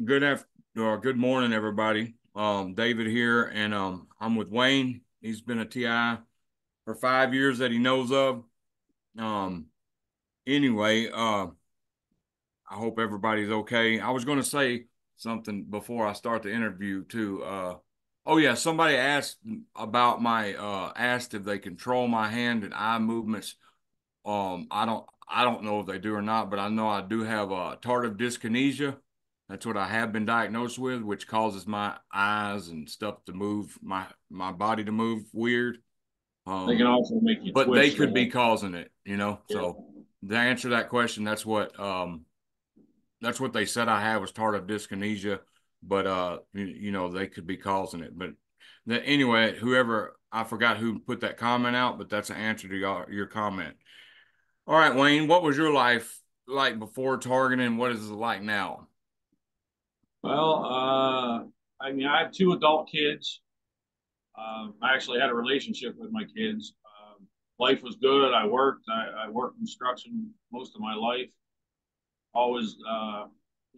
Good morning, everybody. David here, and I'm with Wayne. He's been a TI for 5 years that he knows of. Um, anyway, I hope everybody's okay. I was going to say something before I start the interview too. Oh yeah, somebody asked about my asked if they control my hand and eye movements. I don't know if they do or not, but I know I do have tardive dyskinesia. That's what I have been diagnosed with, which causes my eyes and stuff to move, my body to move weird. They can Um, also make you but they twitch could be though. causing it, Yeah. So to answer that question, that's what they said I had was tardive dyskinesia, but they could be causing it. But anyway, whoever I forgot who put that comment out, but that's an answer to your comment. All right, Wayne, what was your life like before targeting? What is it like now? Well, I mean, I have two adult kids. I actually had a relationship with my kids. Life was good. I worked construction most of my life. Always,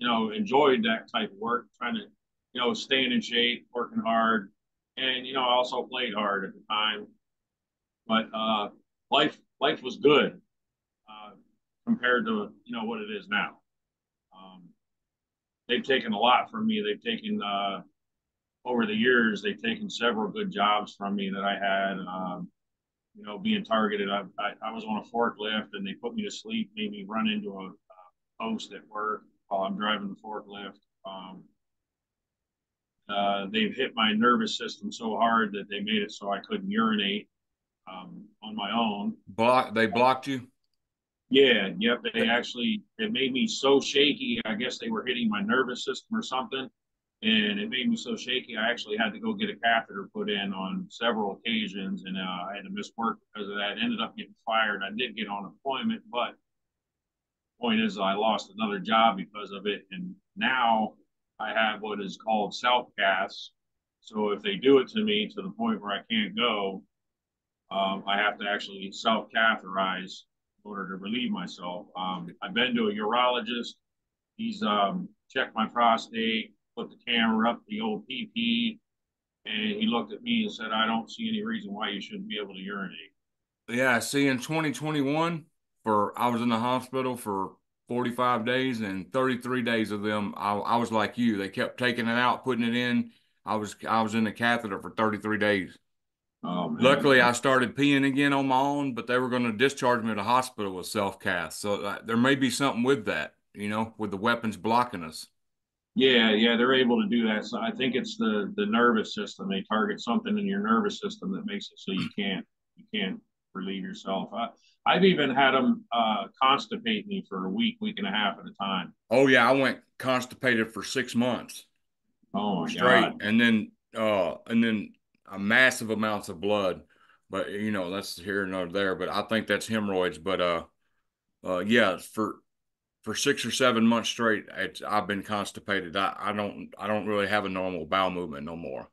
enjoyed that type of work, trying to, staying in shape, working hard, and I also played hard at the time. But life was good uh, compared to what it is now. Um, they've taken a lot from me. They've taken over the years, they've taken several good jobs from me that I had. Being targeted, I was on a forklift and they put me to sleep, made me run into a post at work while I'm driving the forklift. They've hit my nervous system so hard that they made it so I couldn't urinate on my own. They blocked you? Yeah, yep. It made me so shaky. I guess they were hitting my nervous system or something. And it made me so shaky. I actually had to go get a catheter put in on several occasions, and I had to miss work because of that. Ended up getting fired. I did get on employment, but point is, I lost another job because of it, and now I have what is called self gas. So if they do it to me to the point where I can't go, I have to actually self catheterize in order to relieve myself. I've been to a urologist. He's checked my prostate, put the camera up the old PP, and he looked at me and said, "I don't see any reason why you shouldn't be able to urinate." Yeah, see, in 2021, I was in the hospital for 45 days, and 33 days of them, I was like you. They kept taking it out, putting it in. I was in the catheter for 33 days. Oh Luckily, man, I started peeing again on my own, but they were going to discharge me to the hospital with self-cast. So there may be something with that, with the weapons blocking us. yeah, they're able to do that. So I think it's the nervous system. They target something in your nervous system that makes it so you can't relieve yourself. I've even had them constipate me for a week and a half at a time. Oh yeah, I went constipated for 6 months Oh my straight, God. and then a massive amounts of blood. But that's here and there. But I think that's hemorrhoids. But yeah, for 6 or 7 months straight, I've been constipated. I don't really have a normal bowel movement no more.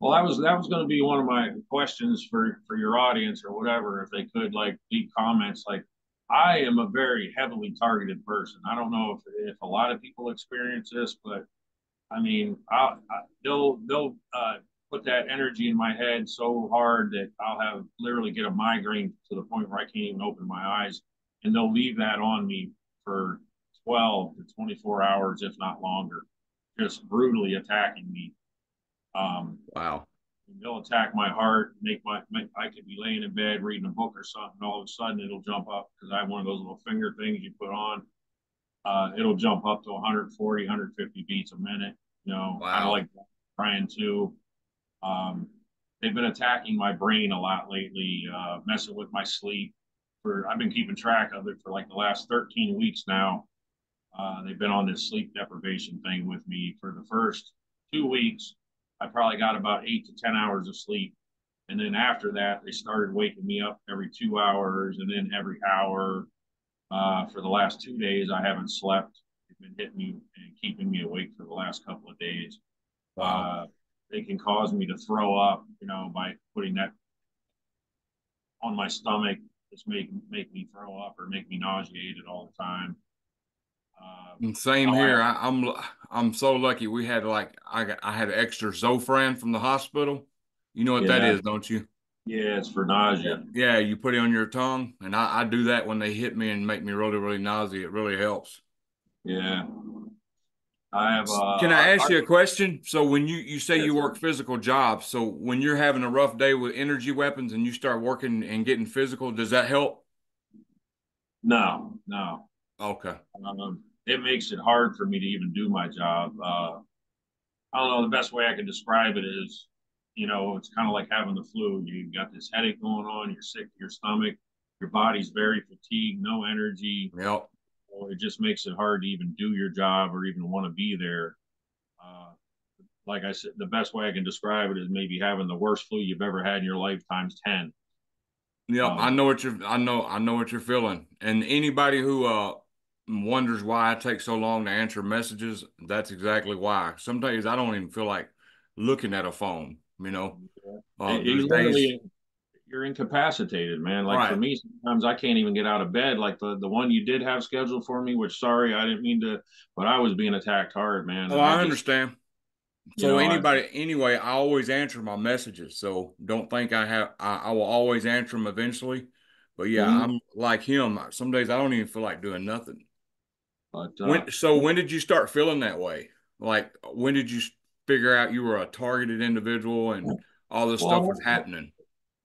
Well, that was going to be one of my questions for your audience or whatever, if they could like leave comments. Like, I am a very heavily targeted person. I don't know if a lot of people experience this, but I mean, they'll put that energy in my head so hard that I'll have literally get a migraine to the point where I can't even open my eyes, and they'll leave that on me for 12 to 24 hours, if not longer, just brutally attacking me. Um, Wow. they'll attack my heart, I could be laying in bed reading a book or something, and all of a sudden it'll jump up because I have one of those little finger things you put on. It'll jump up to 140, 150 beats a minute. Kind of Wow. like trying to. Um, they've been attacking my brain a lot lately, messing with my sleep. I've been keeping track of it for like the last 13 weeks now. They've been on this sleep deprivation thing with me for the first 2 weeks. I probably got about 8 to 10 hours of sleep. And then after that, they started waking me up every 2 hours and then every hour. For the last 2 days, I haven't slept. They've been hitting me and keeping me awake for the last couple of days. Wow. Uh, they can cause me to throw up, by putting that on my stomach, just make me throw up or make me nauseated all the time. And same here. I'm so lucky. We had like I had an extra Zofran from the hospital. You know what that Yeah, is, don't you? yeah, it's for Yeah. nausea. Yeah, you put it on your tongue, and I do that when they hit me and make me really, really nauseous. It really helps. Yeah, I have. Can I ask you a question? So when you say Yeah, you work sure. physical jobs, so when you're having a rough day with energy weapons and you start working and getting physical, does that help? No, no. Okay. It makes it hard for me to even do my job. I don't know. The best way I can describe it is, it's kind of like having the flu. You got this headache going on. You're sick to your stomach. Your body's very fatigued, no energy. Yep. So it just makes it hard to even do your job or even want to be there. Uh, like I said, the best way I can describe it is maybe having the worst flu you've ever had in your life times 10. Yep. Um, I know what you're feeling. And anybody who wonders why I take so long to answer messages, that's exactly why. Sometimes I don't even feel like looking at a phone, you know. you There's days, literally you're incapacitated, man. Like for right. me, sometimes I can't even get out of bed. Like the one you did have scheduled for me, which sorry, I didn't mean to, but I was being attacked hard, man. Oh, And I I just, understand. you So know, I anyway, I always answer my messages. So don't think I will always answer them eventually. But yeah, mhm. I'm like him. Some days I don't even feel like doing nothing. But When did you start feeling that way? Like when did you figure out you were a targeted individual and all this stuff was well, happening?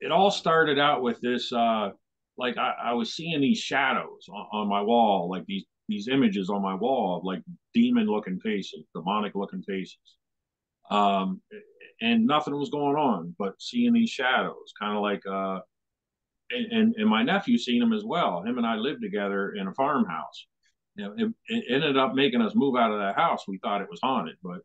it all started out with this. Like I was seeing these shadows on my wall, like these images on my wall of like demon looking faces, demonic looking faces. Um, and nothing was going on, but seeing these shadows, kind of like and my nephew seen him as well. Him and I lived together in a farmhouse. It ended up making us move out of that house. We thought it was haunted, but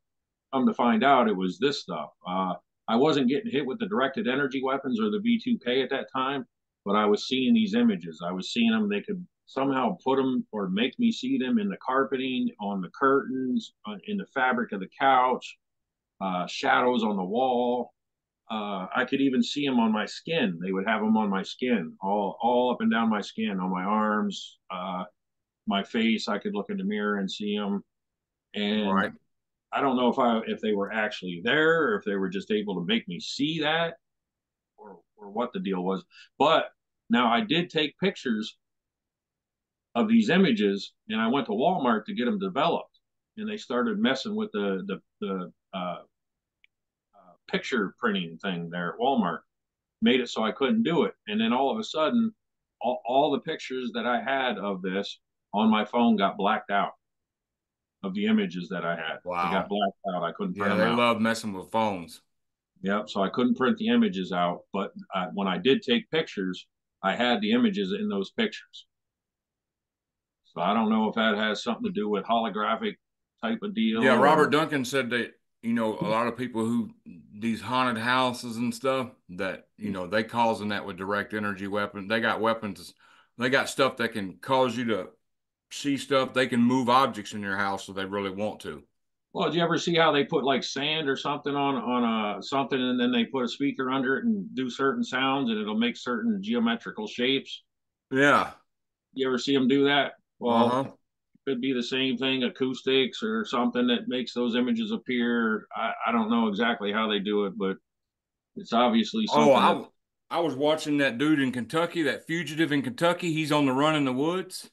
come to find out, it was this stuff. I wasn't getting hit with the directed energy weapons or the V2K at that time, but I was seeing these images. I was seeing them. They could somehow put them or make me see them in the carpeting, on the curtains, in the fabric of the couch, shadows on the wall. I could even see them on my skin. They would have them on my skin, all up and down my skin, on my arms, my face. I could look in the mirror and see them. And Right. I don't know if they were actually there or if they were just able to make me see that or what the deal was. But now I did take pictures of these images and I went to Walmart to get them developed. And they started messing with the picture printing thing there at Walmart, made it so I couldn't do it. And then all of a sudden, all the pictures that I had of this on my phone got blacked out of the images that I had. They got Wow. blacked out. I couldn't print Yeah, them they out. love messing with phones. Yep. So I couldn't print the images out. But when I did take pictures, I had the images in those pictures. So I don't know if that has something to do with holographic type of deal Yeah, Robert or. Duncan said that, a lot of people who these haunted houses and stuff that, they causing that with direct energy weapons. They got weapons, they got stuff that can cause you to see stuff. They can move objects in your house if they really want to. Well, did you ever see how they put like sand or something on something and then they put a speaker under it and do certain sounds and it'll make certain geometrical shapes? Yeah. You ever see them do that? Well, Uh-huh. it could be the same thing, acoustics or something that makes those images appear. I don't know exactly how they do it, but it's obviously Oh, something that. I was watching that dude in Kentucky, that fugitive in Kentucky. He's on the run in the woods.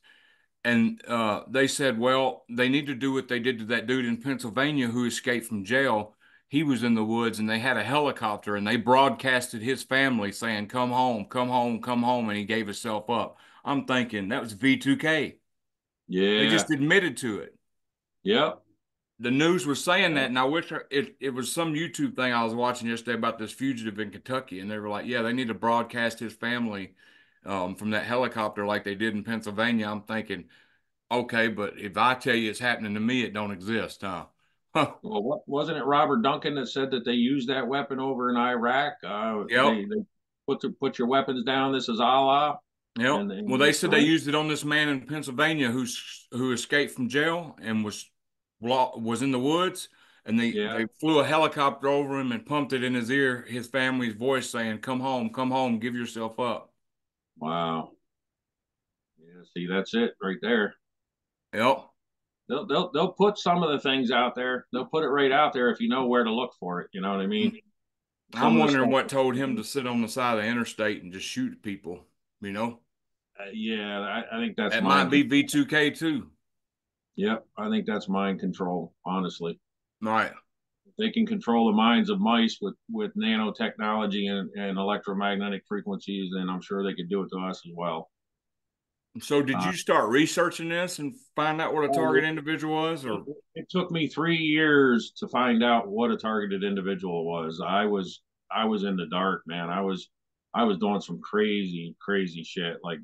And they said, well, they need to do what they did to that dude in Pennsylvania who escaped from jail. He was in the woods and they had a helicopter and they broadcasted his family saying, come home, come home, come home. And he gave himself up. I'm thinking that was V2K. They Yeah. just admitted to it. Yep. The news was saying that, and I wish it was some YouTube thing I was watching yesterday about this fugitive in Kentucky, and they were like, "Yeah, they need to broadcast his family from that helicopter like they did in Pennsylvania." I'm thinking, okay, but if I tell you it's happening to me, it don't exist, huh? Well, what wasn't it Robert Duncan that said that they used that weapon over in Iraq? Yep, They put your weapons down. This is Allah, yep. Well, and they they said they threw. used it on this man in Pennsylvania who escaped from jail and was in the woods, and Yeah. they flew a helicopter over him and pumped it in his ear, his family's voice saying, come home, give yourself up." Wow. Yeah. See, that's it right there. Yep. they'll put some of the things out there. They'll put it right out there if you know where to look for it. You know what I mean? Some I'm of the wondering stuff. what told him to sit on the side of the interstate and just shoot people, you know? Yeah, I think that's That might mind be control. V2K too. Yep, I think that's mind control. Honestly, Right. if they can control the minds of mice with nanotechnology and electromagnetic frequencies, then I'm sure they could do it to us as well. So did Uh, you start researching this and find out what a target oh, individual was, it, or it took me 3 years to find out what a targeted individual was. I was in the dark, man. I was doing some crazy shit like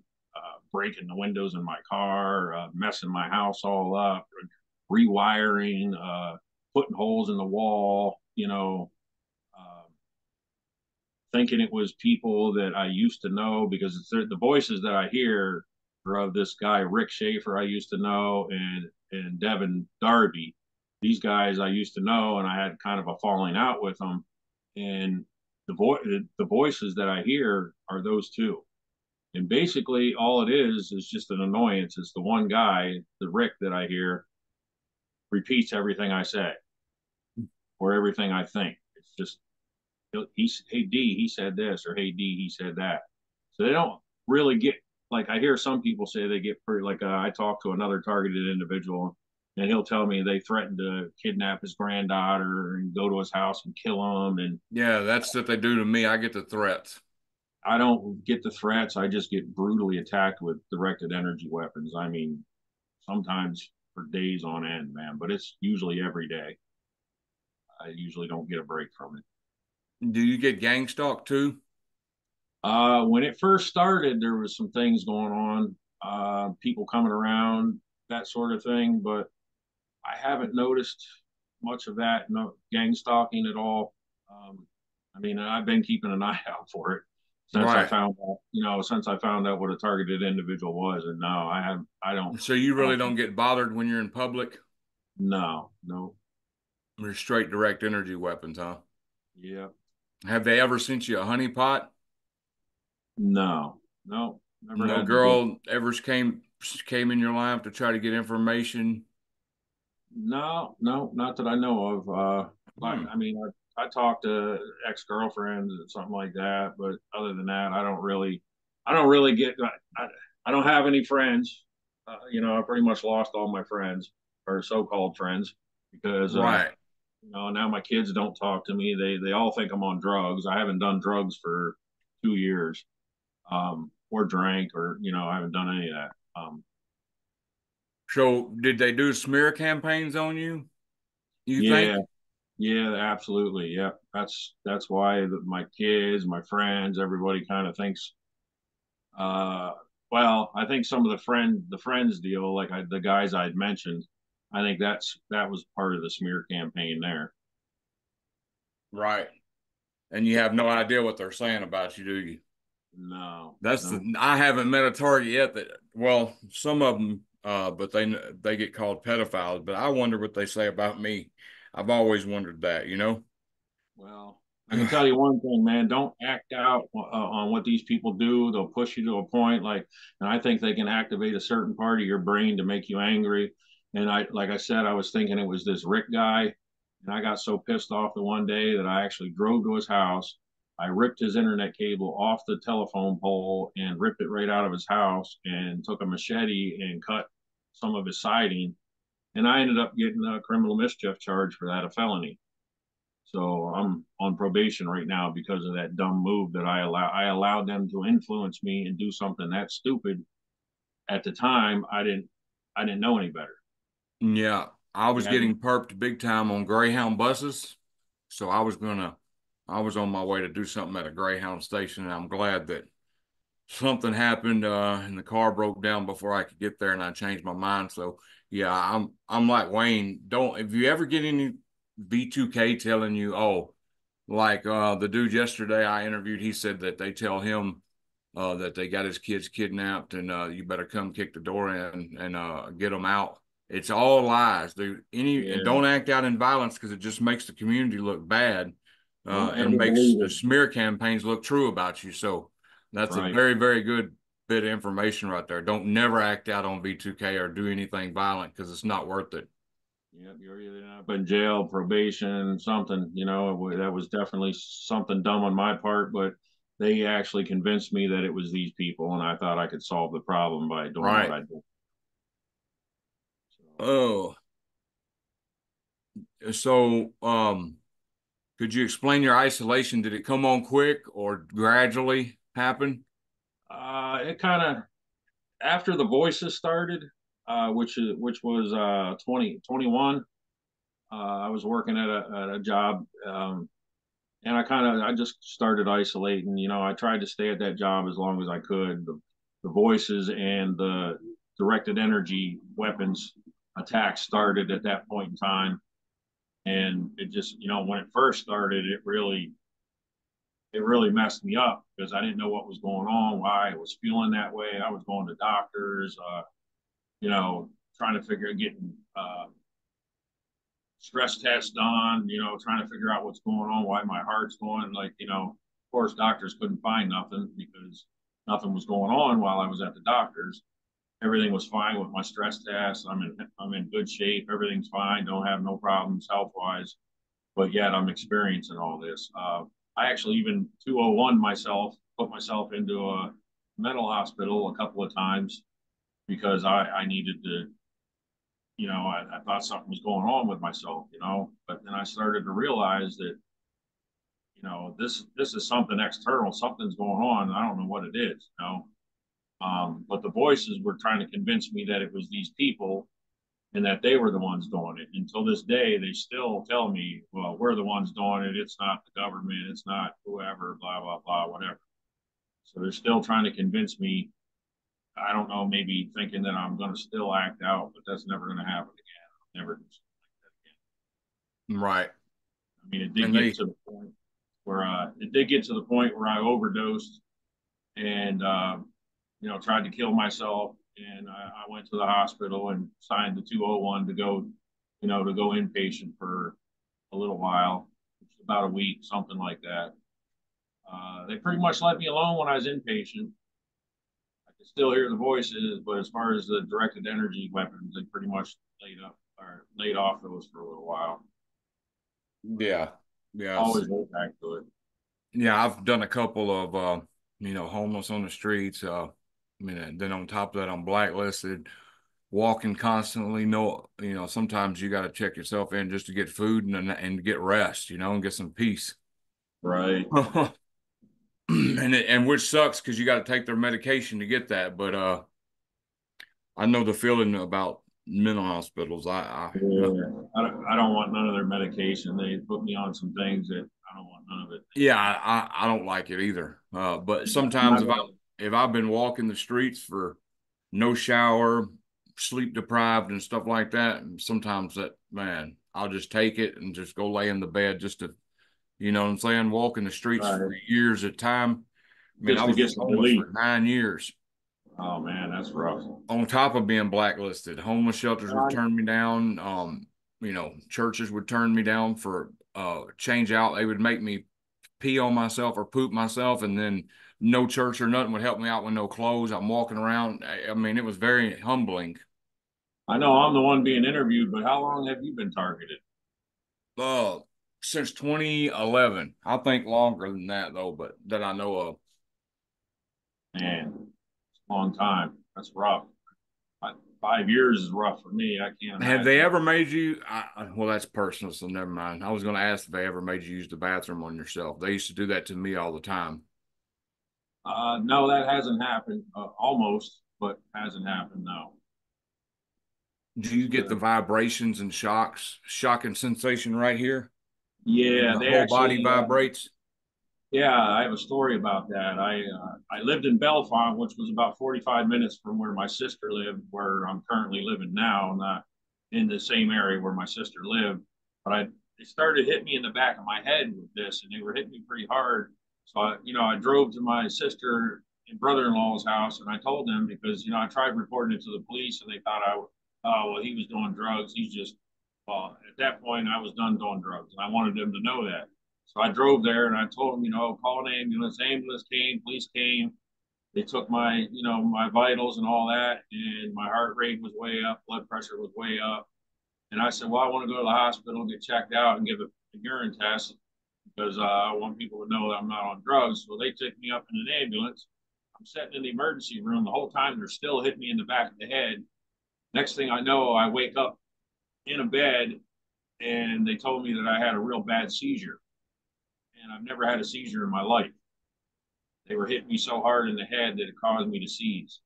breaking the windows in my car, messing my house all up, rewiring, putting holes in the wall. Uh, Thinking it was people that I used to know because it's the voices that I hear are of this guy Rick Schaefer I used to know and Devin Darby. These guys I used to know, and I had kind of a falling out with them. And the voices that I hear are those two. And basically, all it is just an annoyance. It's the one guy, the Rick that I hear, repeats everything I say or everything I think. It's just hey D, he said this, or hey D, he said that. So they don't really get like I hear some people say they get pretty like I talked to another targeted individual, and he'll tell me they threatened to kidnap his granddaughter and go to his house and kill him. And yeah, that's what they do to me. I get the threats. I don't get the threats. I just get brutally attacked with directed energy weapons. I mean, sometimes for days on end, man, but it's usually every day. I usually don't get a break from it. Do you get gang stalk too? When it first started, there was some things going on, people coming around, that sort of thing. But I haven't noticed much of that, no gang stalking at all. I mean, I've been keeping an eye out for it Right. since I found out what a targeted individual was. And no, So you I really don't, don't get bothered when you're in public? no, no, They're straight direct energy weapons, huh? yeah, Have they ever sent you a honeypot? no, no, never No had to do. girl ever came in your life to try to get information? No, no, not that I know of. Hmm. I mean, I talked to ex-girlfriends and something like that, but other than that, I don't really get, I don't have any friends. I pretty much lost all my friends or so-called friends because, Right. now my kids don't talk to me. They all think I'm on drugs. I haven't done drugs for 2 years, or drank or, I haven't done any of that. So did they do smear campaigns on you? You Yeah, think? Yeah, absolutely. Yeah, that's why my kids, my friends, everybody kind of thinks. Uh, well, I think some of the friends deal, like the guys I'd mentioned, I think that was part of the smear campaign there. Right. And you have no idea what they're saying about you, do you? No, That's no. the I haven't met a target yet that well, some of them but they get called pedophiles, but I wonder what they say about me. I've always wondered that, you know? Well, I can tell you one thing, man. Don't act out on what these people do. They'll push you to a point, and I think they can activate a certain part of your brain to make you angry. And like I said, I was thinking it was this Rick guy, and I got so pissed off the one day that I actually drove to his house. I ripped his internet cable off the telephone pole and ripped it right out of his house, and took a machete and cut some of his siding. And I ended up getting a criminal mischief charge for that, a felony. So I'm on probation right now because of that dumb move that I allowed them to influence me and do something that stupid. At the time, I didn't know any better. Yeah, I was Yeah, getting perped big time on Greyhound buses, so I was on my way to do something at a Greyhound station, and I'm glad that something happened and the car broke down before I could get there, and I changed my mind. So yeah, I'm like Wayne. Don't if you ever get any V2K telling you, oh, like the dude yesterday I interviewed, he said that they tell him that they got his kids kidnapped and you better come kick the door in and get them out. It's all lies, dude. And yeah. don't act out in violence because it just makes the community look bad Don't and ever makes believe the it. smear campaigns look true about you. So that's a Right. very, very good bit of information right there. Don't never act out on V2K or do anything violent because it's not worth it. Yep, you're either up in jail, probation, something. That was definitely something dumb on my part, but they actually convinced me that it was these people, and I thought I could solve the problem by doing what Right. I did. So, Oh, so could you explain your isolation? Did it come on quick or gradually happen? it kind of after the voices started, which was 2021. I was working at a job, and I just started isolating. I tried to stay at that job as long as I could. The voices and the directed energy weapons attacks started at that point in time, and it just when it first started, it really messed me up because I didn't know what was going on, why I was feeling that way. I was going to doctors, trying to figure getting stress tests done, trying to figure out what's going on, why my heart's going. Like, of course, doctors couldn't find nothing because nothing was going on while I was at the doctor's. Everything was fine with my stress test. I'm in good shape. Everything's fine. Don't have no problems health wise. But yet I'm experiencing all this. I actually even 201 myself, put myself into a mental hospital a couple of times because I needed to, I thought something was going on with myself, but then I started to realize that, this is something external, something's going on. I don't know what it is. But the voices were trying to convince me that it was these people and that they were the ones doing it. Until this day, they still tell me, well, we're the ones doing it. It's not the government. It's not whoever, blah, blah, blah, whatever. So they're still trying to convince me. I don't know, maybe thinking that I'm going to still act out, but that's never going to happen again. I'll never do something like that Right. again. I mean, it did And get they, to the point where I overdosed and, tried to kill myself. And I went to the hospital and signed the 201 to go inpatient for a little while, about a week, something like that. They pretty much let me alone when I was inpatient. I could still hear the voices, but as far as the directed energy weapons, they pretty much laid off those for a little while. But yeah, yes. always go back to it. Yeah, I've done a couple of homeless on the streets. I mean, and then on top of that, I'm blacklisted, walking constantly. No, sometimes you got to check yourself in just to get food and get rest, and get some peace. Right. And which sucks because you got to take their medication to get that. But I know the feeling about mental hospitals. Yeah. I don't want none of their medication. They put me on some things that I don't want none of it. Yeah, I don't like it either. But I'm sometimes not if I've been walking the streets for no shower, sleep deprived and stuff like that, and sometimes that man, I'll just take it and just go lay in the bed just to, what I'm saying, walking the streets for right. years at a time. I mean, I Just to was get some homeless relief. for 9 years. Oh man, that's rough. On top of being blacklisted, homeless shelters would Uh, turn me down. Churches would turn me down for change out. They would make me pee on myself or poop myself, and then no church or nothing would help me out with no clothes. I'm walking around. I mean, it was very humbling. I know I'm the one being interviewed, but how long have you been targeted? Uh, since 2011, I think longer than that though, but that I know of. Man, it's a long time. That's rough. 5 years is rough for me. I can't Have they imagine. ever made you? Well, that's personal, so never mind. I was going to ask if they ever made you use the bathroom on yourself. They used to do that to me all the time. No, that hasn't happened. Almost, but hasn't happened. No. Do you It's get the been vibrations and shocking sensation right here? yeah. The They whole body actually, vibrates. yeah. I have a story about that. I lived in Bellefonte, which was about 45 minutes from where my sister lived, where I'm currently living now, not in the same area where my sister lived. But they started hitting me in the back of my head with this, and they were hitting me pretty hard. So I drove to my sister and brother-in-law's house, and I told them because I tried reporting it to the police, and they thought oh well, he was doing drugs. Well, at that point, I was done doing drugs, and I wanted them to know that. So I drove there and I told them, call an ambulance. Ambulance came, police came. They took my, my vitals and all that, and my heart rate was way up, blood pressure was way up. And I said, well, I want to go to the hospital and get checked out and give a urine test because I want people to know that I'm not on drugs. So they took me up in an ambulance. I'm sitting in the emergency room the whole time. They're still hitting me in the back of the head. Next thing I know, I wake up in a bed and they told me that I had a real bad seizure. And I've never had a seizure in my life. They were hitting me so hard in the head that it caused me to seize.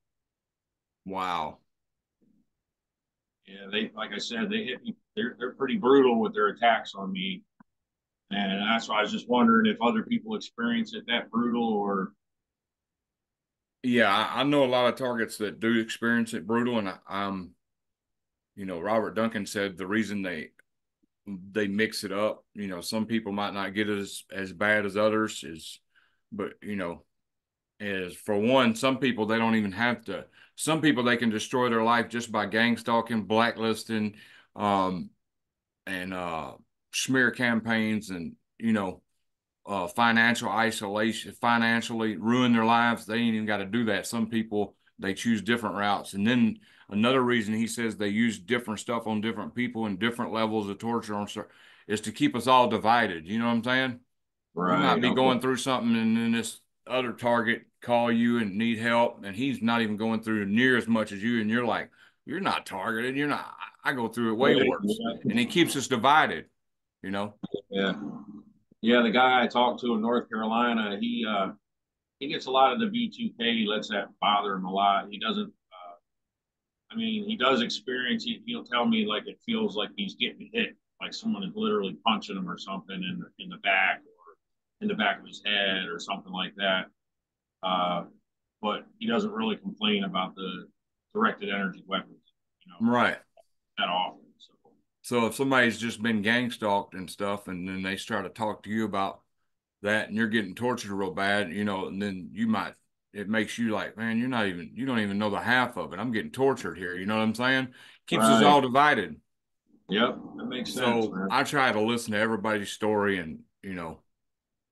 Wow. Yeah, like I said, they hit me. They're pretty brutal with their attacks on me, and that's why I was just wondering if other people experience it that brutal or. Yeah, I know a lot of targets that do experience it brutal, and Robert Duncan said the reason they mix it up. Some people might not get it as bad as others but is for one, some people they don't even have to. Some people they can destroy their life just by gang stalking, blacklisting, um, and smear campaigns, and financial isolation, financially ruin their lives. They ain't even got to do that. Some people they choose different routes, and then another reason he says they use different stuff on different people and different levels of torture on is to keep us all divided. You know what I'm saying? You might Right. be Okay. going through something, and then this other target call you and need help, and he's not even going through near as much as you, and you're like, you're not targeted. You're not. I go through it way Right. worse, Yeah. and he keeps us divided. You know. Yeah. Yeah. The guy I talked to in North Carolina, he gets a lot of the V2K. He lets that bother him a lot. He doesn't. I mean, he does experience. He'll tell me like it feels like he's getting hit, like someone is literally punching him or something in the back or in the back of his head or something like that. Uh, but he doesn't really complain about the directed energy weapons, Right. that often. So So if somebody's just been gang stalked and stuff, and then they start to talk to you about that, and you're getting tortured real bad, and then it makes you like, man, you don't even know the half of it. I'm getting tortured here. You know what I'm saying? Keeps us right, all divided. yep, that makes sense, So man. I try to listen to everybody's story and,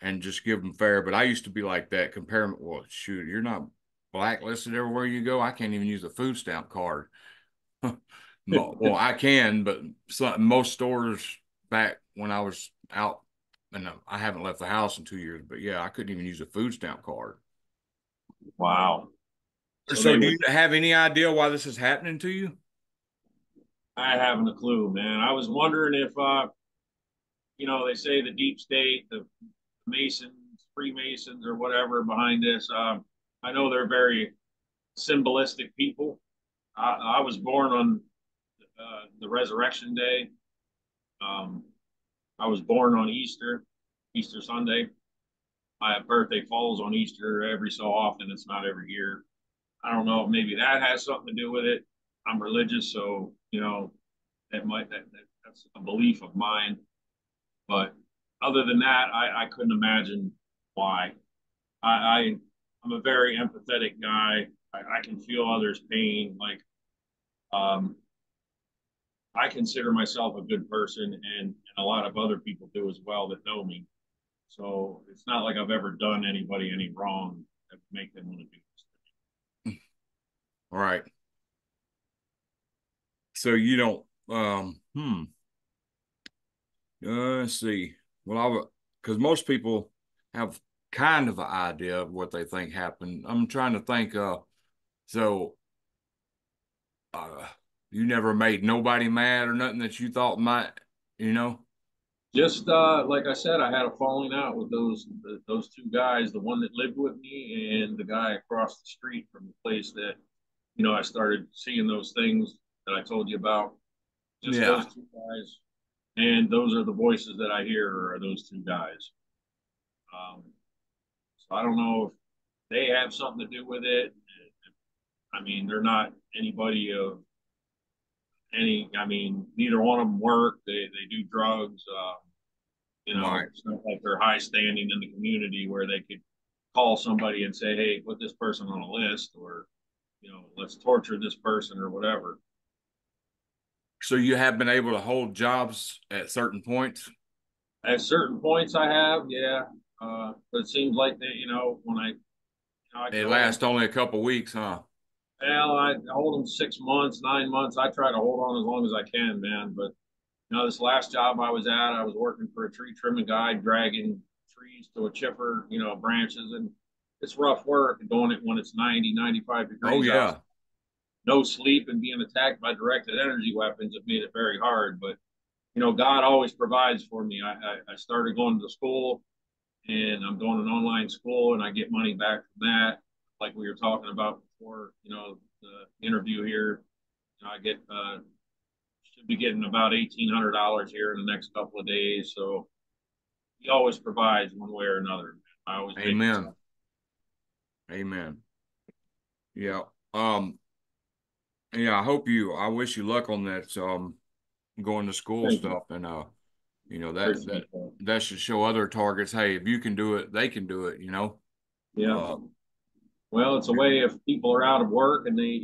and just give them fair. But I used to be like that. Compare, well, shoot, you're not blacklisted everywhere you go. I can't even use a food stamp card. Well, I can, but most stores back when I was out, and I haven't left the house in 2 years, but yeah, I couldn't even use a food stamp card. Wow. So So, they do would. you have any idea why this is happening to you? I haven't a clue, man. I was wondering if, they say the deep state, the Masons, Freemasons, or whatever behind this. I know they're very symbolistic people. I was born on the Resurrection Day. Um, I was born on Easter, Easter Sunday. My birthday falls on Easter every so often. It's not every year. I don't know. Maybe that has something to do with it. I'm religious, so that's a belief of mine. But other than that, I couldn't imagine why. I, I I'm a very empathetic guy. I can feel others' pain. Like um, I consider myself a good person, and a lot of other people do as well that know me. So it's not like I've ever done anybody any wrong that would make them want to do this. All right. So you don't, let's see. Well, because most people have kind of an idea of what they think happened. I'm trying to think, so, uh, you never made nobody mad or nothing that you thought might, you know? Just like I said, I had a falling out with those two guys, the one that lived with me and the guy across the street from the place that I started seeing those things that I told you about. Just Yeah. those two guys, and those are the voices that I hear are those two guys. So I don't know if they have something to do with it. I mean, they're not anybody of any. I mean, neither one of them work. They do drugs. Right. It's not like they're high standing in the community where they could call somebody and say, "Hey, put this person on a list," or let's torture this person or whatever. So you have been able to hold jobs at certain points? At certain points, I have, yeah. But it seems like that, when Now I could It hold lasts them. only a couple weeks, huh? Well, I hold them 6 months, 9 months. I try to hold on as long as I can, man. But this last job I was at, I was working for a tree trimming guy, dragging trees to a chipper, branches, and it's rough work doing it when it's 90, 95 Oh degrees out. yeah. No sleep and being attacked by directed energy weapons, it made it very hard. But God always provides for me. I started going to school, and I'm doing an online school, and I get money back from that. Like we were talking about before, the interview here, I get should be getting about $1,800 here in the next couple of days. So he always provides one way or another. I always make it. Amen. Amen. Yeah. Um, yeah, I wish you luck on that going to school Thank you. stuff, and that Appreciate that. that should show other targets, hey, if you can do it, they can do it. Yeah. Uh Well, it's a way if people are out of work and they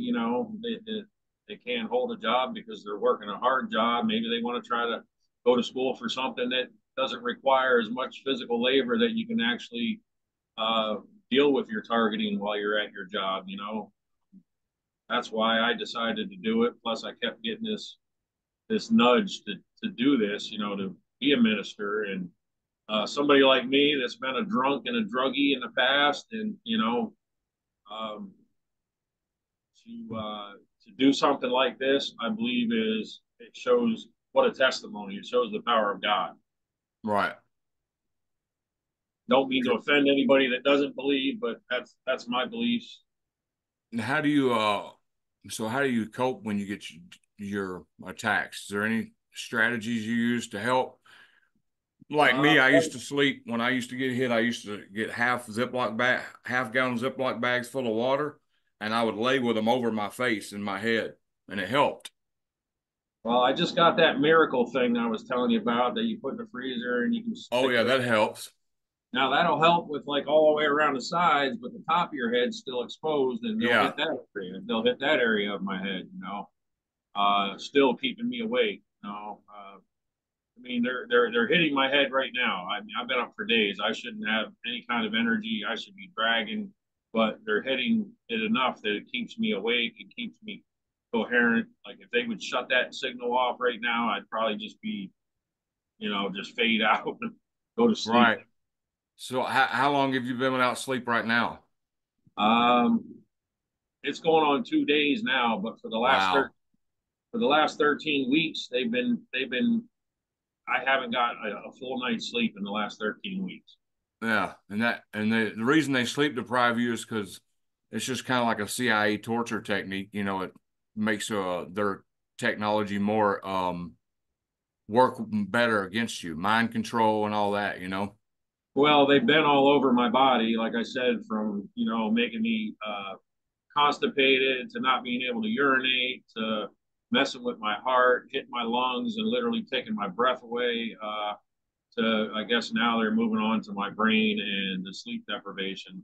can't hold a job because they're working a hard job. Maybe they want to try to go to school for something that doesn't require as much physical labor that you can actually uh, deal with your targeting while you're at your job. That's why I decided to do it. Plus, I kept getting this nudge to do this. To be a minister and somebody like me that's been a drunk and a druggie in the past, and um, to do something like this, I believe it shows what a testimony. It shows the power of God. right. Don't mean to offend anybody that doesn't believe, but that's my beliefs. And how do you so how do you cope when you get your attacks? Is there any strategies you use to help? Like Uh, me, I used to sleep when I used to get hit. I used to get half gallon Ziploc bags full of water, and I would lay with them over my face and my head, and it helped. well, I just got that miracle thing I was telling you about that you put in the freezer and you can Oh stick yeah, the. that helps. Now that'll help with like all the way around the sides, but the top of your head's still exposed, and they'll Yeah, hit that area. They'll hit that area of my head. Still keeping me awake. I mean, they're hitting my head right now. I mean, I've been up for days. I shouldn't have any kind of energy. I should be dragging, but they're hitting it enough that it keeps me awake. It keeps me coherent. Like if they would shut that signal off right now, I'd probably just be, just fade out and go to sleep. right. So how long have you been without sleep right now? Um, it's going on 2 days now, but Wow. for the last 13 weeks, they've been. I haven't got a full night's sleep in the last 13 weeks. Yeah, and the reason they sleep deprive you is because it's just kind of like a CIA torture technique. It makes their technology more work better against you, mind control and all that. Well, they've been all over my body, like I said, from making me constipated to not being able to urinate to messing with my heart, hitting my lungs, and literally taking my breath away. To I guess now they're moving on to my brain and the sleep deprivation.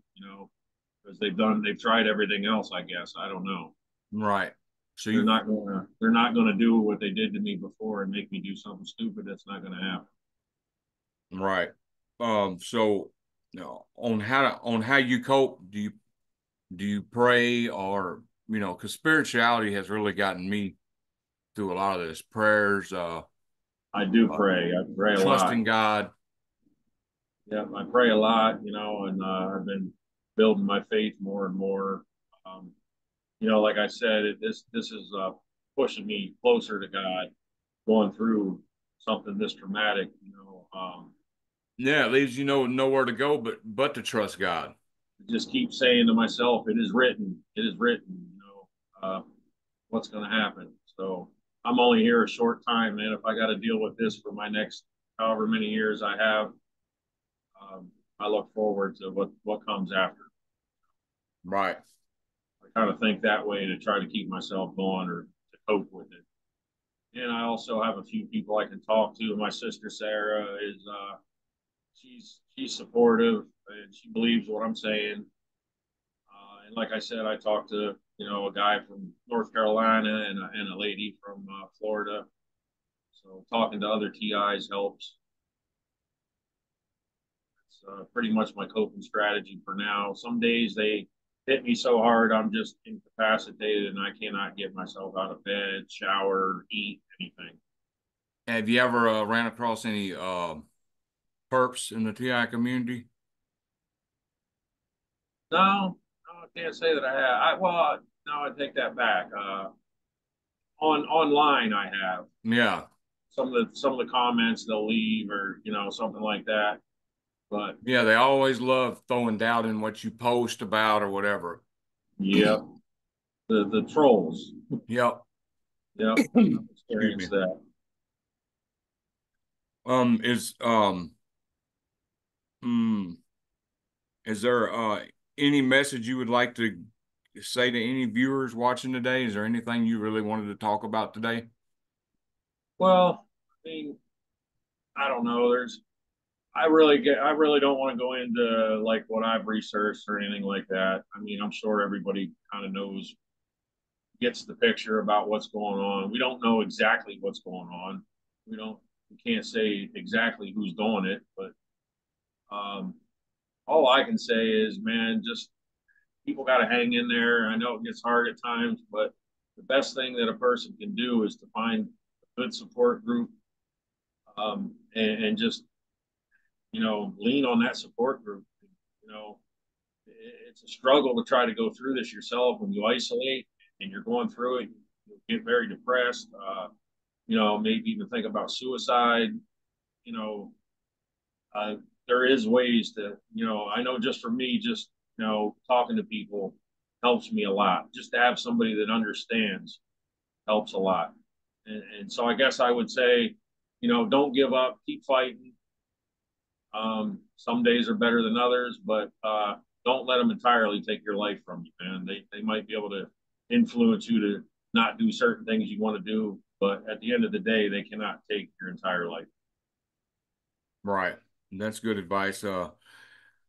Because they've tried everything else. I guess I don't know. Right. So They're not gonna do what they did to me before and make me do something stupid. That's not gonna happen. right. So on how you cope, do you pray, or because spirituality has really gotten me through a lot of this prayers, I do uh pray. I pray a lot. trusting God. Yeah, I pray a lot, and I've been building my faith more and more. Um, like I said, this is pushing me closer to God, going through something this traumatic. Yeah, it leaves you nowhere to go but to trust God. Just keep saying to myself, "It is written. It is written." What's going to happen? So I'm only here a short time, man. If I got to deal with this for my next however many years I have, um, I look forward to what comes after. Right. I kind of think that way to try to keep myself going or to cope with it. And I also have a few people I can talk to. My sister Sarah is she's supportive and she believes what I'm saying. And like I said, I talked to a guy from North Carolina and a lady from Florida. So talking to other TIs helps. It's pretty much my coping strategy for now. Some days hit me so hard I'm just incapacitated and I cannot get myself out of bed, shower, eat, anything. Have you ever ran across any perps in the TI community? No, no, I can't say that I have. Well, no, I take that back. Online, I have Yeah. some of the comments they'll leave, or something like that. But Yeah, they always love throwing doubt in what you post about or whatever. yep, the trolls. Yep. Yep, I've Excuse me. experienced that. Is mm, is there any message you would like to say to any viewers watching today? Is there anything you really wanted to talk about today? Well, I mean, I don't know. I really don't want to go into like what I've researched or anything like that. I mean, I'm sure everybody kind of gets the picture about what's going on. We don't know exactly what's going on. We can't say exactly who's doing it, but um, all I can say is, man, just people got to hang in there. I know it gets hard at times, but the best thing that a person can do is to find a good support group, and just lean on that support group. You know, it's a struggle to try to go through this yourself when you isolate and you're going through it. You get very depressed. Maybe even think about suicide. You know, uh, there is ways to, I know just for me, just, talking to people helps me a lot. Just to have somebody that understands helps a lot. And so I guess I would say, don't give up, keep fighting. Some days are better than others, but don't let them entirely take your life from you, man. They might be able to influence you to not do certain things you want to do, but at the end of the day, they cannot take your entire life. Right. That's good advice.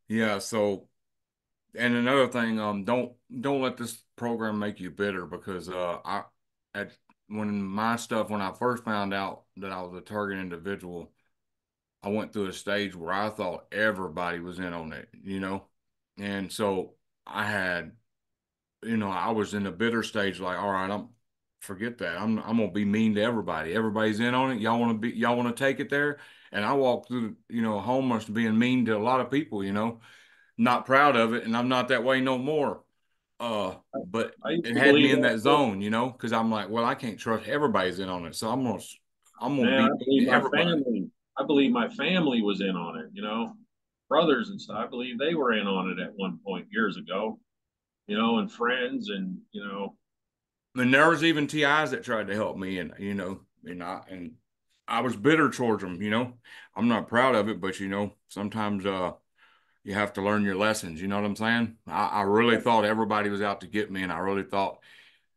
Yeah, so and another thing, don't let this program make you bitter because at when I first found out that I was a target individual, I went through a stage where I thought everybody was in on it, and so I had, I was in a bitter stage, like, all right, forget that, I'm gonna be mean to everybody. Everybody's in on it. Y'all want to take it there, and I walked through, homeless being mean to a lot of people, not proud of it, and I'm not that way no more. But I used it to had believe me in that that too. zone, because I'm like, well, I can't trust everybody's in on it, so I'm gonna Man, be mean to everybody. I believe my family was in on it, brothers and stuff. I believe they were in on it at one point years ago, and friends and, And there was even TIs that tried to help me, and and I was bitter towards them. I'm not proud of it, but sometimes you have to learn your lessons. You know what I'm saying? I really thought everybody was out to get me, and I really thought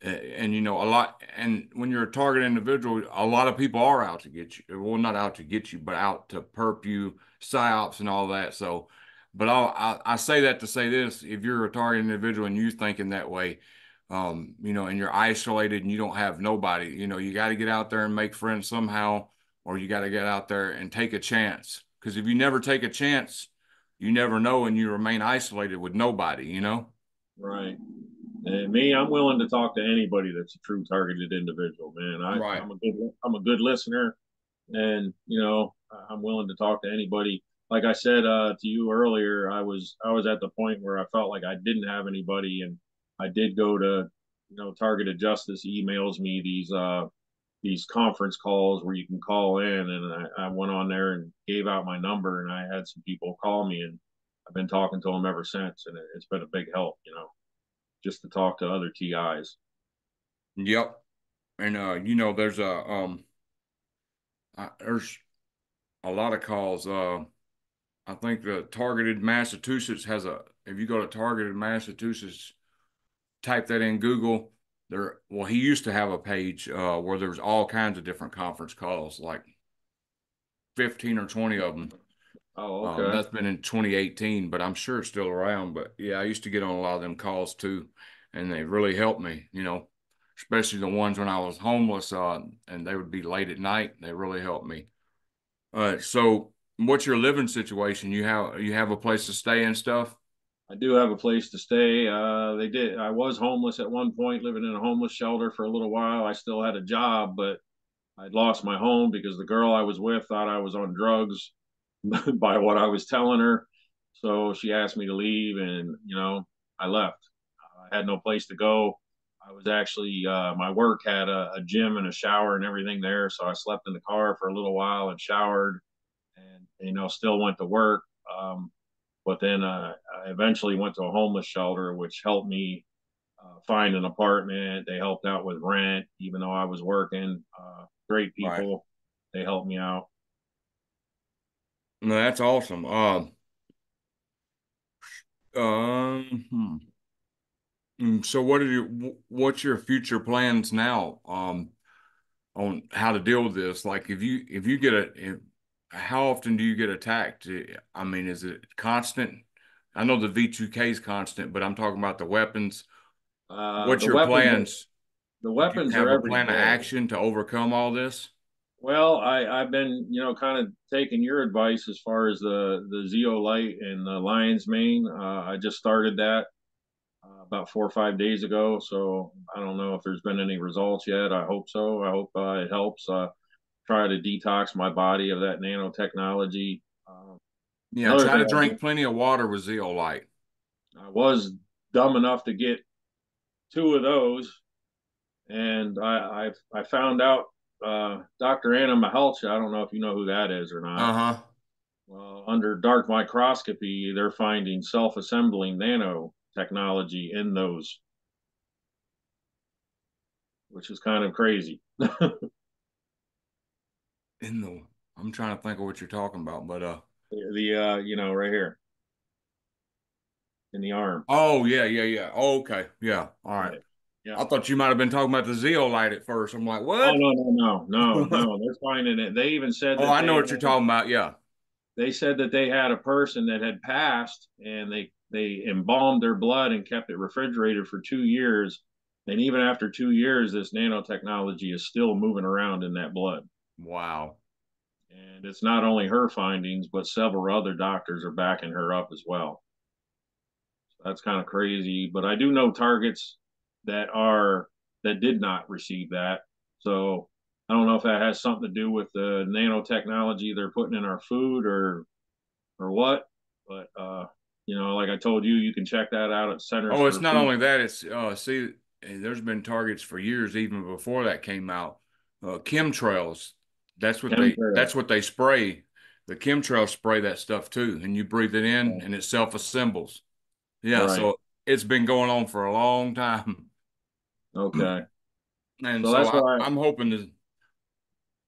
and a lot, and when you're a target individual, a lot of people are out to get you. Well, not out to get you, but out to perp you, psyops and all that. So, but I say that to say this: if you're a target individual and you thinking that way, and you're isolated and you don't have nobody, you got to get out there and make friends somehow, or you got to get out there and take a chance. Because if you never take a chance, you never know, and you remain isolated with nobody. right. And me, I'm willing to talk to anybody that's a true targeted individual, man. Right. I'm a good listener, and I'm willing to talk to anybody. Like I said to you earlier, I was at the point where I felt like I didn't have anybody, and I did go to, Targeted Justice emails me these conference calls where you can call in, and I went on there and gave out my number, and I had some people call me, and I've been talking to them ever since, and it's been a big help, just to talk to other TIs. Yep. And there's a lot of calls. I think the Targeted Massachusetts has a. If you go to Targeted Massachusetts, type that in Google. Well, he used to have a page where there's all kinds of different conference calls, like 15 or 20 of them. Oh, okay. That's been in 2018, but I'm sure it's still around. But yeah, I used to get on a lot of them calls too, and they really helped me. Especially the ones when I was homeless, and they would be late at night. They really helped me. So what's your living situation? You have a place to stay and stuff? I do have a place to stay. They did. I was homeless at one point, living in a homeless shelter for a little while. I still had a job, but I'd lost my home because the girl I was with thought I was on drugs by what I was telling her. So she asked me to leave, and I left. I had no place to go. I was actually my work had a gym and a shower and everything there, so I slept in the car for a little while and showered, and still went to work. But then I eventually went to a homeless shelter, which helped me find an apartment. They helped out with rent, even though I was working. Great Right. people. They helped me out. No, that's awesome. So what's your future plans now? On how to deal with this? Like if you get how often do you get attacked? I mean, is it constant? I know the V2K is constant, but I'm talking about the weapons. What's The your weapons, plans? the Do you weapons are have a every plan of day. action to overcome all this? Well, I've been kind of taking your advice as far as the Zeolite and the Lion's Mane. I just started that about 4 or 5 days ago, so I don't know if there's been any results yet. I hope so. I hope it helps. Try to detox my body of that nanotechnology. Yeah, Another try thing to drink plenty of water with Zeolite. I was dumb enough to get two of those, and I found out Dr. Anna Mahalcha. I don't know if you know who that is or not. Uh-huh. Well, under dark microscopy, they're finding self-assembling nanotechnology in those, which is kind of crazy. In the I'm trying to think of what you're talking about, but Right here in the arm. oh yeah, yeah, yeah. Oh, okay. Yeah. All right. Yeah. Yeah. I thought you might have been talking about the Zeolite at first. I'm like, Oh, what? no, no, no, no, no. They're finding it. They even said Oh, that I know what you're talking about. Yeah. they had a person that had passed, and they embalmed their blood and kept it refrigerated for 2 years. And even after 2 years, this nanotechnology is still moving around in that blood. Wow. And it's not only her findings, but several other doctors are backing her up as well. So that's kind of crazy. But I do know targets that are that did not receive that. So I don't know if that has something to do with the nanotechnology they're putting in our food or what. But like I told you, you can check that out at Centers Oh, it's for not Food only that, it's see, there's been targets for years, even before that came out. Chemtrails. Chemtrails. That's what they spray. The chemtrails spray that stuff too, and you breathe it in Yeah. and it self-assembles. Yeah, Right. so it's been going on for a long time. Okay. And So so that's why. I'm hoping to.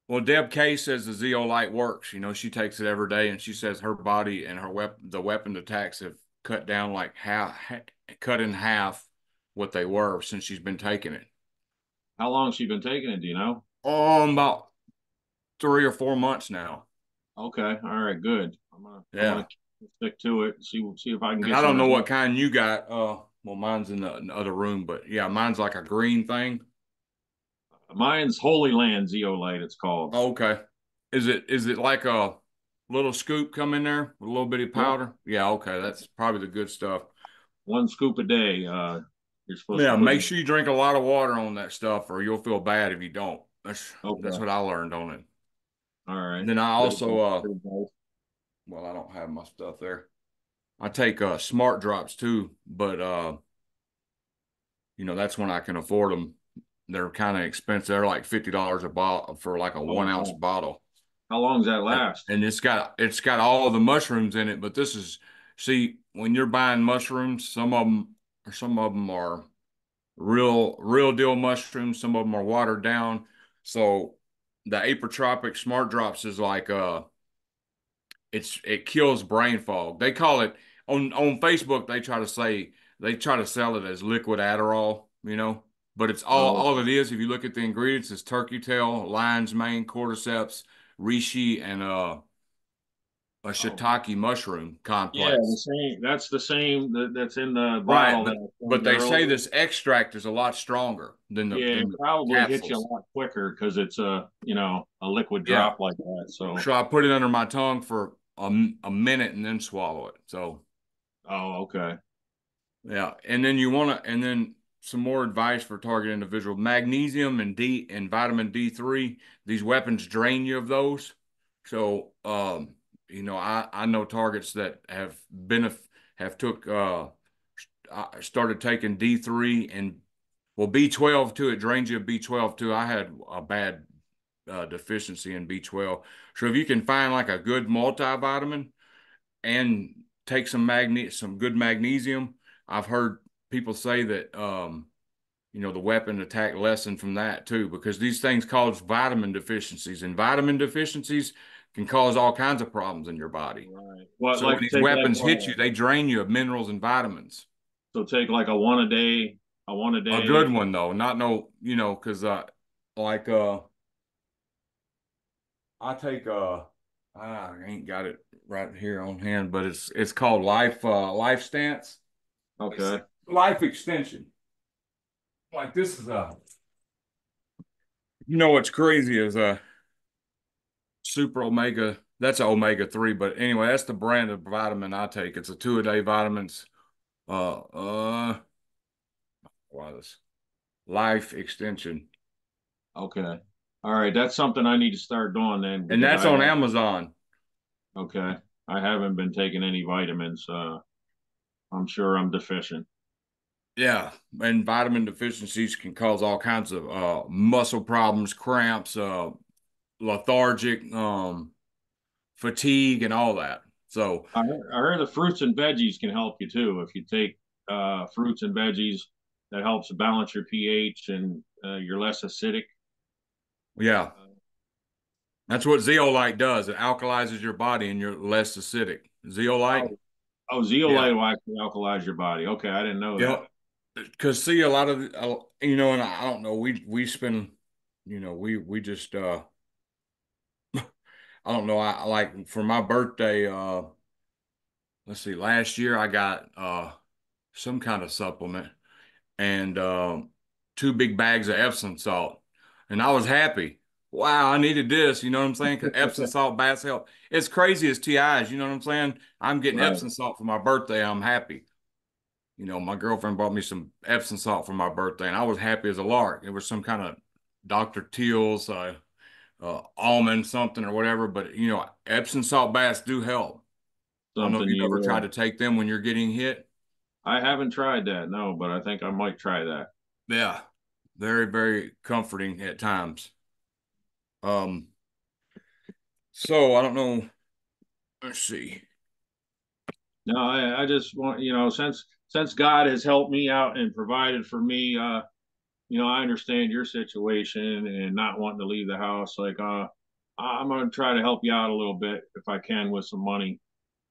Well, Deb K says the Zeolite works. You know, she takes it every day, and she says her body and the weapon attacks have cut down like cut in half what they were since she's been taking it. How long she been taking it? Do you know? About 3 or 4 months now. Okay. All right. Good. I'm gonna Yeah, stick to it. See if I can and get I some don't know what results. kind you got. Well, mine's in the other room, but yeah, mine's like a green thing. Mine's Holy Land Zeolite. It's called. Oh, okay, is it like a little scoop come in there with a little bitty Yep. powder? Yeah, okay, that's probably the good stuff. 1 scoop a day. You're supposed to Yeah, put make in. sure you drink a lot of water on that stuff, or you'll feel bad if you don't. That's Okay. what I learned on it. All right. Then I Good. also Good advice. well, I don't have my stuff there. I take smart drops too, but that's when I can afford them. They're kind of expensive. They're like $50 a bottle for like a Oh, 1 ounce wow. bottle. How long does that And, last? and it's got all of the mushrooms in it, but this is see when you're buying mushrooms, some of them are real deal mushrooms. Some of them are watered down. So the aprotropic smart drops is like it kills brain fog. They call it on Facebook. They try to sell it as liquid Adderall, but it's all Oh, all it is. If you look at the ingredients, it's turkey tail, lion's mane, cordyceps, reishi, and a oh, shiitake mushroom yeah. The complex. same. That's the same that's in the Right, bottle that I but found you they say earlier. this extract is a lot stronger than the Yeah, than it the probably hits you a capsules. lot quicker because it's a liquid Yeah. drop like that. So, So I put it under my tongue for a minute and then swallow it. So oh, okay. Yeah, and then you want to, and then some more advice for target individual: magnesium and vitamin D3. These weapons drain you of those. So, I know targets that have took started taking D3 and well B12 too. It drains you of B12 too. I had a bad deficiency in B12. So if you can find like a good multivitamin and take some good magnesium. I've heard people say that the weapon attack lessened from that too, because these things cause vitamin deficiencies, and vitamin deficiencies can cause all kinds of problems in your body. Right. What, So when like these take like weapons hit you, they drain you of minerals and vitamins. so take like a one a day, A good one though, not no, because like I take I ain't got it right here on hand, but it's called Life Stance. It's Okay. life extension. Like this is what's crazy is super omega. That's a omega 3, but anyway, that's the brand of vitamin I take. It's a 2 a day vitamins. Wow, this life extension, Okay. All right. That's something I need to start doing then and because that's I on have, Amazon. okay. I haven't been taking any vitamins. I'm sure I'm deficient. Yeah, and vitamin deficiencies can cause all kinds of muscle problems, cramps, lethargic, fatigue, and all that. So I heard the fruits and veggies can help you too. If you take fruits and veggies, that helps balance your pH and you're less acidic. yeah, Uh, that's what zeolite does. It alkalizes your body and you're less acidic. Zeolite? oh, oh, Yeah. zeolite will actually alkalize your body. Okay, I didn't know that. Yeah. Because see, a lot of, and I don't know, we spend, we just, I don't know, I like for my birthday, let's see, last year I got some kind of supplement and 2 big bags of Epsom salt. And I was happy. Wow, I needed this. You know what I'm saying? Because Epsom salt baths help. It's crazy as TIs. You know what I'm saying? I'm getting Right. Epsom salt for my birthday. I'm happy. My girlfriend bought me some Epsom salt for my birthday, and I was happy as a lark. It was some kind of Dr. Teal's almond something or whatever. But Epsom salt baths do help. I don't know if Something you've you ever tried will. to take them when you're getting hit. I haven't tried that, no, but I think I might try that. Yeah, very, very comforting at times. Um, so I don't know. Let's see. No, I just want, since God has helped me out and provided for me, I understand your situation and not wanting to leave the house. Like, I'm gonna try to help you out a little bit if I can with some money,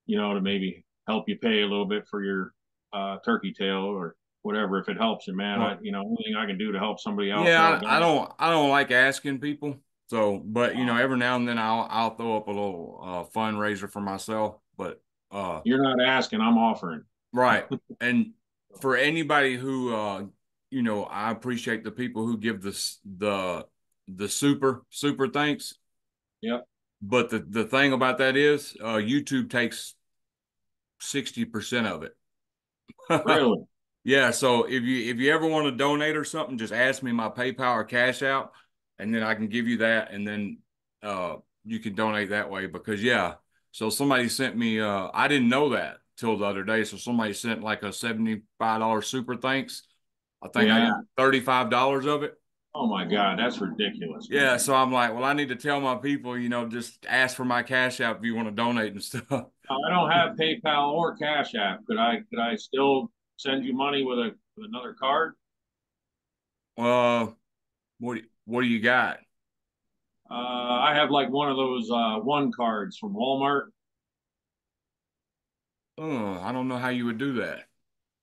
to maybe help you pay a little bit for your turkey tail or whatever. If it helps you, man, Well, anything I can do to help somebody else yeah, out, God. I don't like asking people. So, but every now and then I'll throw up a little fundraiser for myself. But You're not asking, I'm offering. right. And for anybody who I appreciate the people who give this the super thanks. Yep. But the thing about that is YouTube takes 60% of it. Really? Yeah, so if you ever want to donate or something, just ask me my PayPal or Cash App, and then I can give you that, and then you can donate that way. Because yeah, so somebody sent me I didn't know that till the other day. So somebody sent like a $75 super thanks. I think I got Yeah. $35 of it. Oh my God, that's ridiculous, Yeah, man. so I'm like, well, I need to tell my people, just ask for my Cash App if you want to donate and stuff. I don't have PayPal or Cash App. Could I still send you money with another card? Uh, what do you got? I have like one of those one cards from Walmart. I don't know how you would do that.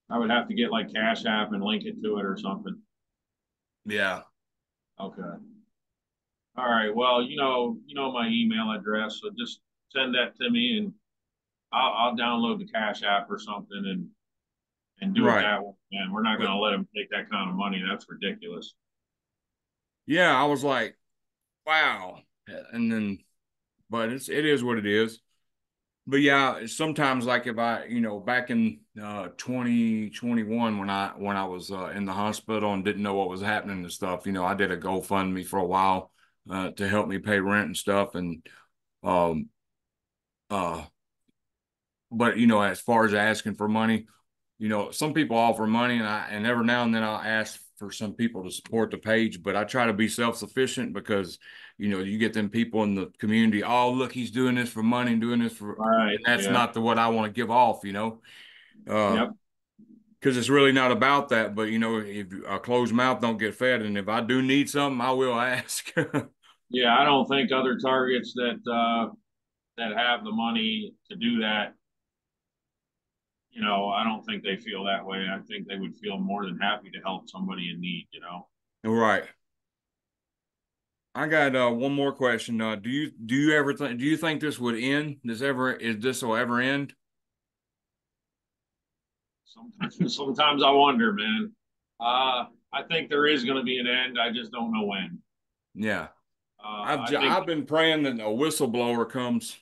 I would have to get like Cash App and link it to it or something. Yeah. Okay. All right. Well, you know my email address, so just send that to me, and I'll download the Cash App or something and do it Right. that way. And we're not going But to let them take that kind of money. That's ridiculous. yeah, I was like, wow. And then, but it is what it is. but yeah, sometimes like if I, back in 2021 when I was in the hospital and didn't know what was happening and stuff, I did a GoFundMe for a while to help me pay rent and stuff. And um uh but as far as asking for money, some people offer money, and every now and then I'll ask for some people to support the page, but I try to be self-sufficient because you get them people in the community, oh look, he's doing this for money and doing this for, Right. and that's Yeah. not the what I want to give off, uh Yep. because it's really not about that. But if a closed mouth don't get fed, and if I do need something, I will ask. Yeah. I don't think other targets that have the money to do that, I don't think they feel that way. I think they would feel more than happy to help somebody in need. Right. I got one more question. Do you ever think this would end? Is this will ever end? Sometimes I wonder, man. I think there is going to be an end. I just don't know when. Yeah. I think, I've been praying that a whistleblower comes,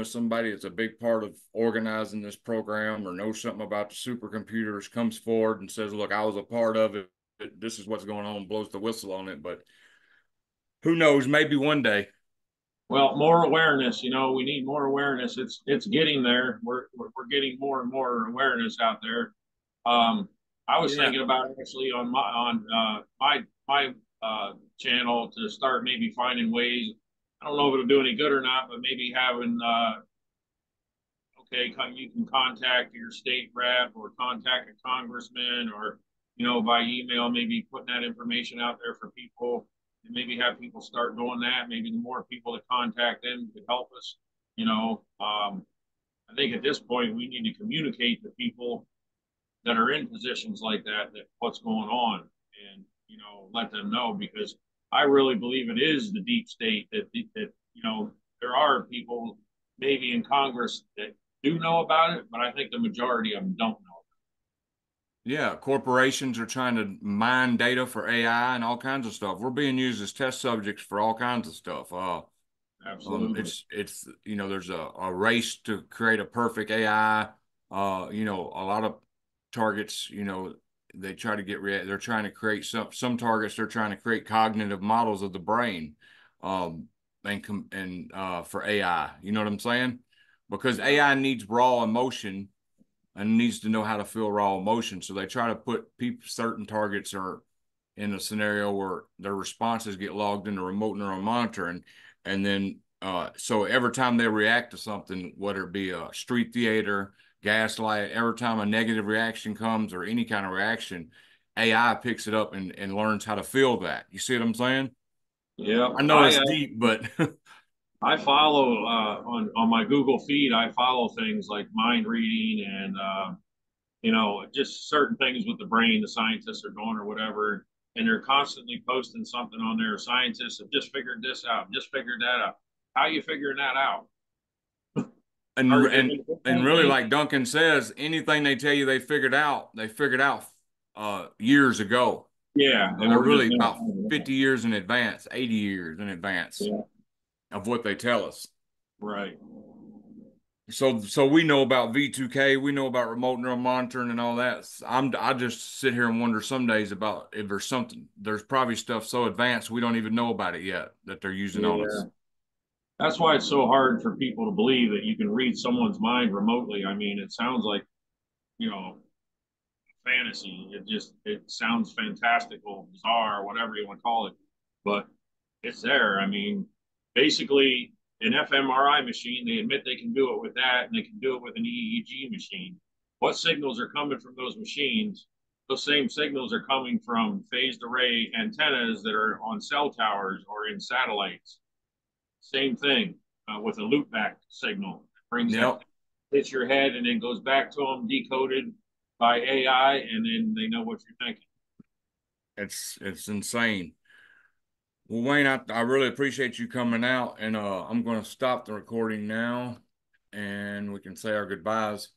somebody that's a big part of organizing this program or knows something about the supercomputers, comes forward and says, "Look, I was a part of it. This is what's going on," blows the whistle on it. But who knows? Maybe one day. well, more awareness. We need more awareness. It's getting there. We're getting more and more awareness out there. Um, I was Yeah. thinking about actually on my channel to start maybe finding ways. I don't know if it'll do any good or not, but maybe having okay, you can contact your state rep or contact a congressman or, by email, maybe putting that information out there for people and maybe have people start doing that. Maybe the more people that contact them could help us. I think at this point we need to communicate to people that are in positions like that what's going on and, let them know because I really believe it is the deep state that there are people maybe in Congress that do know about it, but I think the majority of them don't know. Yeah, corporations are trying to mine data for AI and all kinds of stuff. We're being used as test subjects for all kinds of stuff. Absolutely. It's there's a race to create a perfect AI. A lot of targets, they try to they're trying to create some targets. They're trying to create cognitive models of the brain, um, for AI. You know what I'm saying? Because Yeah. AI needs raw emotion and needs to know how to feel raw emotion. So they try to put certain targets are in a scenario where their responses get logged into remote neural monitoring, and then so every time they react to something, whether it be a street theater, gaslight, every time a negative reaction comes or any kind of reaction, AI picks it up and learns how to feel that. You see what I'm saying? Yeah. I know I it's deep, but I follow on my Google feed. I follow things like mind reading and just certain things with the brain the scientists are doing or whatever. And they're constantly posting something on there. Scientists have just figured this out, just figured that out. How are you figuring that out? and Are, and and really, they, like Duncan says, anything they tell you they figured out years ago. yeah, and Or we're just really now about finding it 50 out. years in advance, 80 years in advance Yeah, of what they tell us. right. So we know about V2K, we know about remote neural monitoring and all that. I just sit here and wonder some days about if there's probably stuff so advanced we don't even know about it yet that they're using on Yeah, us. that's why it's so hard for people to believe that you can read someone's mind remotely. I mean, it sounds like you know fantasy. It sounds fantastical, bizarre, whatever you want to call it, but it's there. I mean, basically, an fMRI machine, they admit they can do it with that, and they can do it with an EEG machine. What signals are coming from those machines? Those same signals are coming from phased array antennas that are on cell towers or in satellites. Same thing with a loopback signal. It brings that Yep, hits your head and then goes back to them decoded by AI, and then they know what you're thinking. it's insane. Well, Wayne, I really appreciate you coming out, and I'm going to stop the recording now, and we can say our goodbyes.